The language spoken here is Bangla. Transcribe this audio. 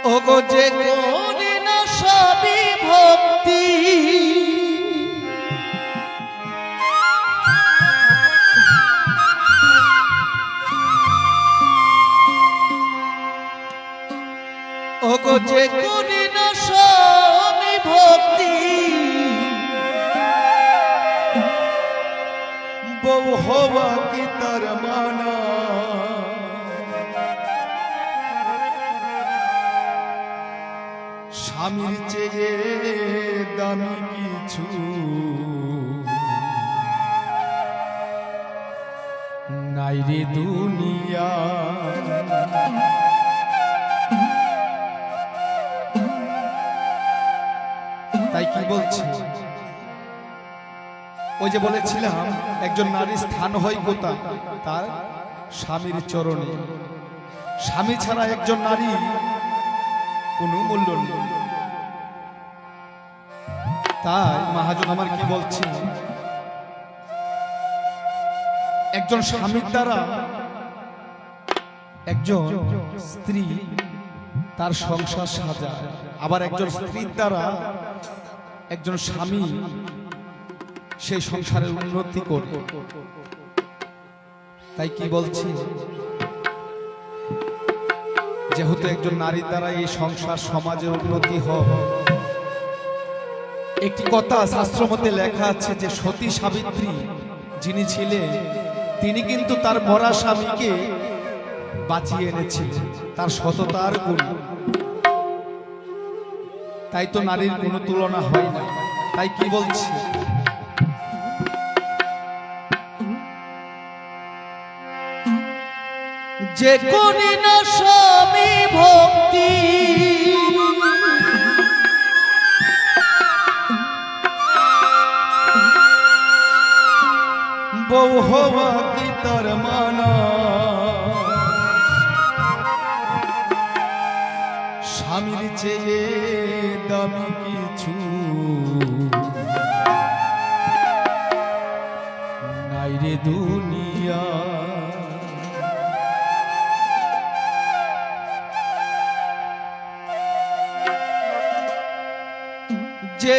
ওগো যে করে না সবই ভক্তি, ওগো যে করে না সবই ভক্তি, বউ হওয়া কি তার মানা, স্বামীর চেয়ে দামি কিছু নাই রে দুনিয়া। তাই কি বলছি, ওই যে বলেছিলাম একজন নারীর স্থান হয় কোথায়, তার স্বামীর চরণে। স্বামী ছাড়া একজন নারী কোনো মূল্য নেই। তাই মহাজন আমার কি বলছে, একজন স্বামীর দ্বারা একজন স্ত্রী তার সংসার সাজায়, আবার একজন স্ত্রীর দ্বারা একজন স্বামী সেই সংসারের উন্নতি করে। তাই কি বলছি, যেহেতু একজন নারীর দ্বারা এই সংসার সমাজের উন্নতি হয়, একটি কথা শাস্ত্র মতে লেখা আছে যে সতী সাবিত্রী যিনি ছিলেন তিনি কিন্তু তার মরা স্বামীকে বাঁচিয়ে এনেছিলেন, তার সততার গুণ। তাই তো নারীর কোনো তুলনা হয় না। তাই কি বলছি, যে করি না স্বামী ভক্তি, বউ হওয়া কি তার মানা, স্বামীর চেয়ে দামি কিছু নাই রে দুনিয়া। যে